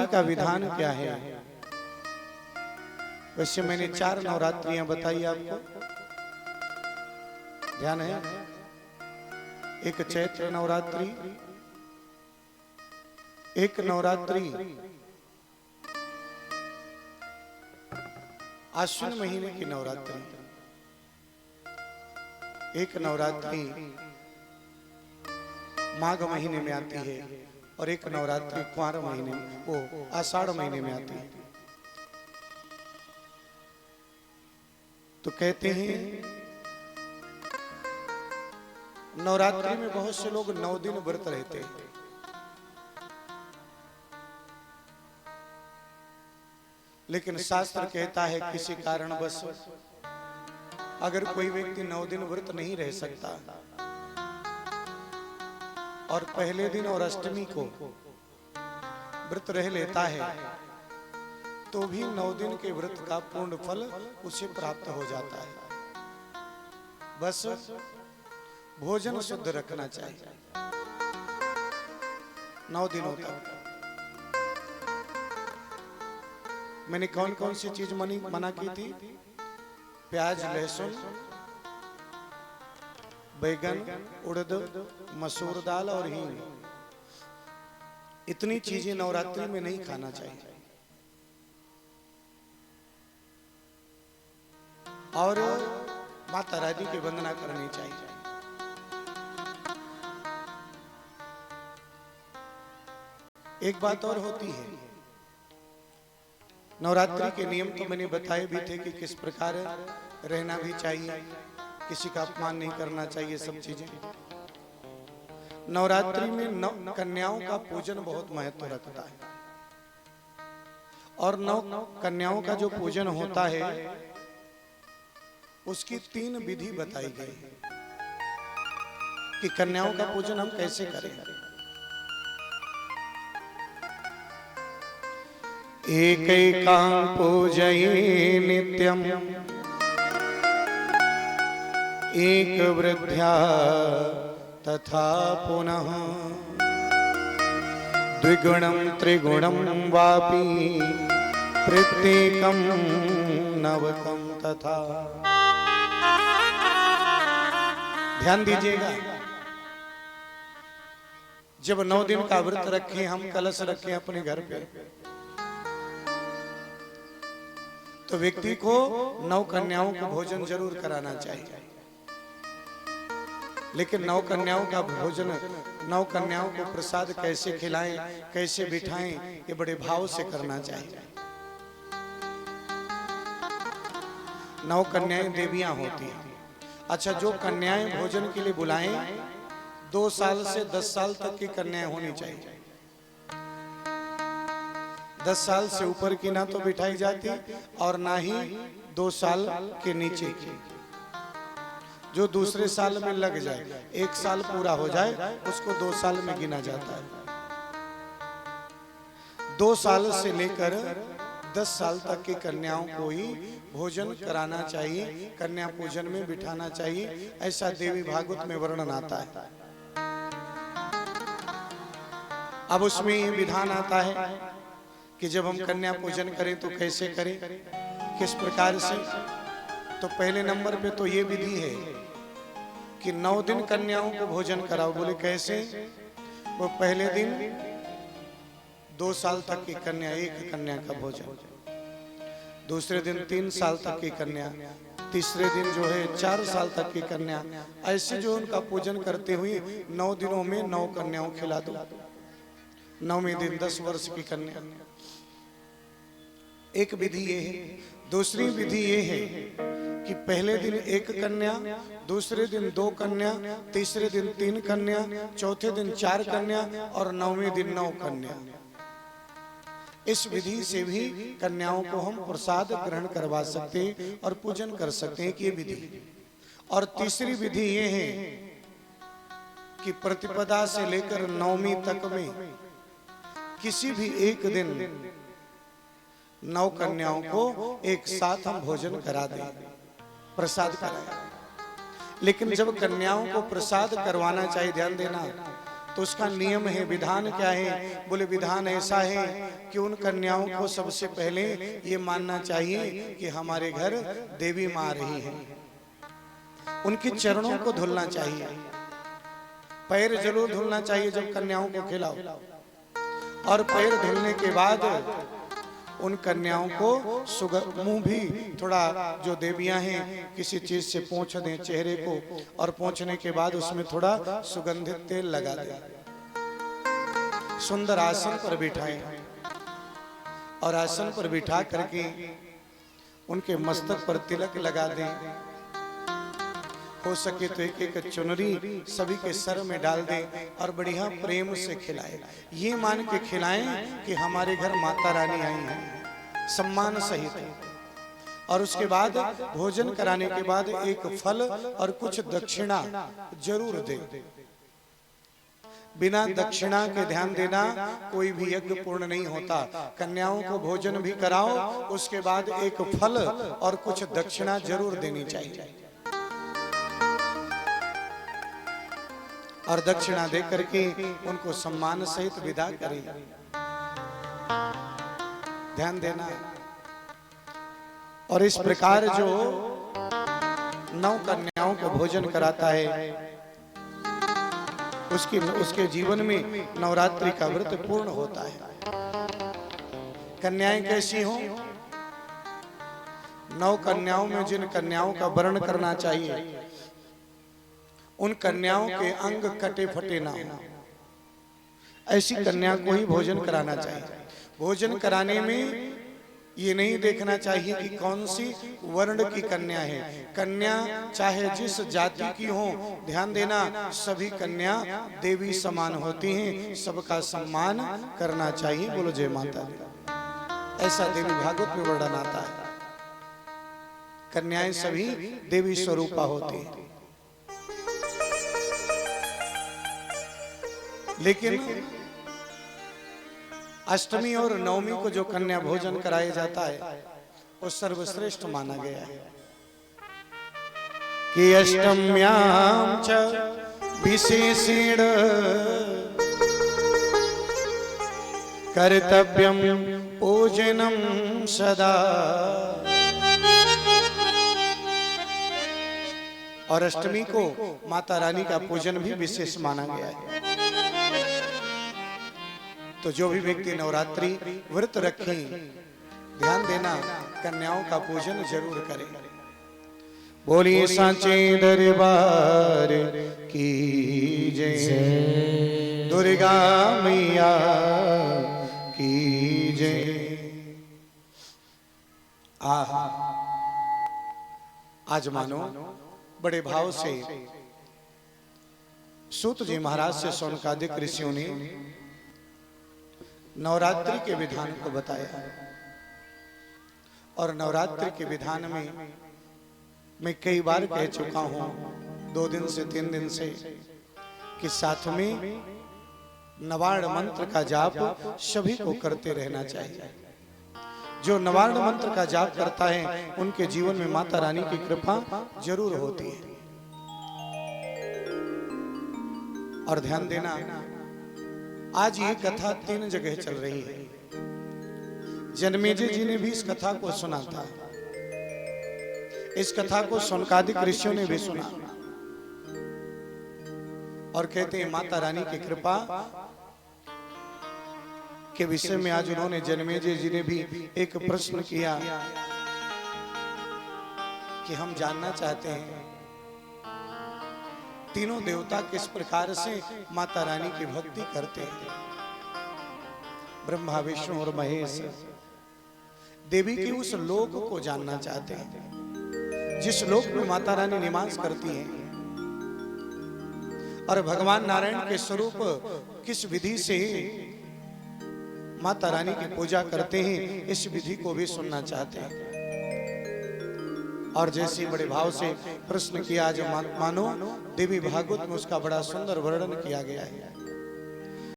का विधान क्या है? वैसे मैंने 4 नवरात्रियां बताई आपको, ध्यान है? एक चैत्र नवरात्रि, एक नवरात्रि आश्विन महीने की नवरात्रि, एक नवरात्रि माघ महीने में आती है और एक नवरात्रि कुंवार महीने में, वो आषाढ़ महीने में आती है। तो कहते हैं नवरात्रि में बहुत से लोग 9 दिन व्रत रहते हैं। लेकिन शास्त्र कहता है किसी कारणवश अगर कोई व्यक्ति 9 दिन व्रत नहीं रह सकता और पहले दिन और अष्टमी को व्रत रह लेता है तो भी 9 दिन के व्रत का पूर्ण फल उसे प्राप्त हो जाता है। बस भोजन शुद्ध रखना चाहिए 9 दिनों तक। मैंने कौन कौन सी चीज मना की थी? प्याज, लहसुन, बैगन, उड़द, मसूर दाल और हींग, इतनी चीजें नवरात्रि में नहीं खाना चाहिए। और माता रानी की वंदना करनी चाहिए। एक बात और होती है, नवरात्रि के नियम तो मैंने बताए भी थे कि किस प्रकार रहना भी चाहिए, किसी का अपमान नहीं करना चाहिए, सब चीजें। नवरात्रि में कन्याओं का पूजन बहुत महत्व रखता है और 9 कन्याओं का जो पूजन होता है उसकी 3 विधि बताई गई है कि कन्याओं का पूजन हम कैसे करें। एकैकां पूजये नित्यम् एक वृद्ध्या तथा पुनः द्विगुणं त्रिगुणं वापि प्रत्येकं नवकं तथा। ध्यान दीजिएगा, जब 9 दिन का व्रत रखें, हम कलश रखें अपने घर पे, तो व्यक्ति को 9 कन्याओं को भोजन जरूर कराना चाहिए। लेकिन 9 कन्याओं का भोजन, 9 कन्याओं को प्रसाद कैसे खिलाएं, कैसे बिठाएं, ये बड़े भाव से करना चाहिए। 9 कन्याएं देवियां होती हैं। अच्छा, जो कन्याएं भोजन के लिए बुलाएं 2 साल से 10 साल तक की कन्याएं होनी चाहिए। 10 साल से ऊपर की ना तो बिठाई जाती और ना ही 2 साल के नीचे की। जो दूसरे साल में लग जाए, 1 साल पूरा हो जाए, उसको 2 साल में गिना जाता है। 2 साल से लेकर 10 साल तक की कन्याओं को ही भोजन कराना चाहिए, कन्या पूजन में बिठाना चाहिए, ऐसा देवी भागवत में वर्णन आता है। अब उसमें ये विधान आता है कि जब हम कन्या पूजन करें तो कैसे करें, किस प्रकार से। तो पहले नंबर पे तो ये विधि है कि 9 दिन कन्याओं को भोजन कराओ। बोले कैसे? वो पहले दिन 2 साल तक की कन्या, 1 कन्या का भोजन, दूसरे दिन 3 साल तक की कन्या, तीसरे दिन जो है 4 साल तक की कन्या, ऐसे जो उनका पूजन करते हुए 9 दिनों में 9 कन्याओं खिला दो। 9वें दिन 10 वर्ष की कन्या। एक विधि ये है। दूसरी विधि ये है कि पहले दिन 1 कन्या, दूसरे दिन 2 कन्या, तीसरे दिन 3 कन्या, चौथे दिन 4 कन्या और 9वें दिन 9 कन्या। इस विधि से भी कन्याओं को हम प्रसाद ग्रहण करवा सकते हैं और पूजन कर सकते हैं कि ये विधि। और तीसरी विधि ये है कि प्रतिपदा से लेकर 9वीं तक में किसी भी एक दिन 9 कन्याओं को एक साथ हम भोजन करा दें, प्रसाद कराएं। लेकिन जब कन्याओं को प्रसाद करवाना चाहिए, ध्यान देना, तो उसका नियम है, विधान क्या है? बोले विधान ऐसा है कि उन कन्याओं को सबसे पहले ये मानना चाहिए कि हमारे घर देवी माँ आ रही है। उनके चरणों को धुलना चाहिए, पैर जरूर धुलना चाहिए जब कन्याओं को खिलाओ। और पैर धुलने के बाद उन कन्याओं को मुंह भी थोड़ा, जो देवियां हैं, किसी चीज से पोंछ दें चेहरे को, और पोंछने के बाद उसमें थोड़ा सुगंधित तेल लगा दें। सुंदर आसन पर बिठाएं और आसन पर बिठा करके उनके मस्तक पर तिलक लगा दें। हो सके तो एक एक चुनरी सभी के सर में डाल दें और बढ़िया प्रेम से खिलाएं। ये मान के खिलाएं कि हमारे घर माता रानी आई हैं, सम्मान सहित। और उसके बाद भोजन कराने के बाद एक फल और कुछ दक्षिणा जरूर दें। बिना दक्षिणा के, ध्यान देना, कोई भी यज्ञ पूर्ण नहीं होता। कन्याओं को भोजन भी कराओ, उसके बाद एक फल और कुछ दक्षिणा जरूर देनी चाहिए। और दक्षिणा दे करके उनको सम्मान सहित विदा करें। ध्यान देना। और इस प्रकार जो 9 कन्याओं को भोजन कराता है, उसके जीवन में नवरात्रि का व्रत पूर्ण होता है। कन्याएं कैसी हों? 9 कन्याओं में जिन कन्याओं का वर्ण करना चाहिए, उन कन्याओं के अंग कटे फटे ना हो, ऐसी कन्या को ही भोजन कराना चाहिए। भोजन कराने में ये नहीं देखना चाहिए कि कौन सी वर्ण की कन्या है। कन्या चाहे जिस जाति की हो, ध्यान देना, सभी कन्या देवी समान होती हैं, सबका सम्मान करना चाहिए। बोलो जय माता दी। ऐसा देवी भागवत में वर्णन आता है। कन्याएं सभी देवी स्वरूपा होती हैं। लेकिन अष्टमी और नवमी को जो कन्या भोजन कराया जाता है, वो सर्वश्रेष्ठ माना गया है। कि अष्टम्यां च विशेषेण कर्तव्यं पूजनम सदा। और अष्टमी को माता रानी का पूजन भी विशेष माना गया है। तो जो भी व्यक्ति नवरात्रि व्रत रखें, ध्यान देना, कन्याओं का पूजन जरूर करें। बोलिए सांचे दरबार की जय, दुर्गा मैया की जय। आज मानो बड़े भाव से सूत जी महाराज से शौनकादिक ऋषियों ने नवरात्रि के विधान को बताया। और नवरात्रि के विधान में मैं कई बार कह चुका हूं, 2 दिन से 3 दिन से, कि साथ में नवार्ण मंत्र का जाप सभी को करते रहना चाहिए। जो नवार्ण मंत्र का जाप करता है, उनके जीवन में माता रानी की कृपा जरूर होती है। और ध्यान देना, आज ये कथा 3 जगह चल रही है। जन्मेजय जी ने भी इस कथा को सुना था, इस कथा को शौनकादिक ऋषियों ने भी सुना। और कहते हैं माता रानी की कृपा के विषय में आज उन्होंने, जन्मेजय जी ने भी एक प्रश्न किया कि हम जानना चाहते हैं तीनों देवता किस प्रकार से माता रानी की भक्ति करते हैं। ब्रह्मा, विष्णु और महेश देवी के उस लोक को जानना चाहते हैं जिस लोक में माता रानी निवास करती हैं। और भगवान नारायण के स्वरूप किस विधि से माता रानी की पूजा करते हैं, इस विधि को भी सुनना चाहते हैं। और जैसे बड़े भाव से प्रश्न किया, जो मानो देवी भागवत में उसका बड़ा सुंदर वर्णन किया गया है।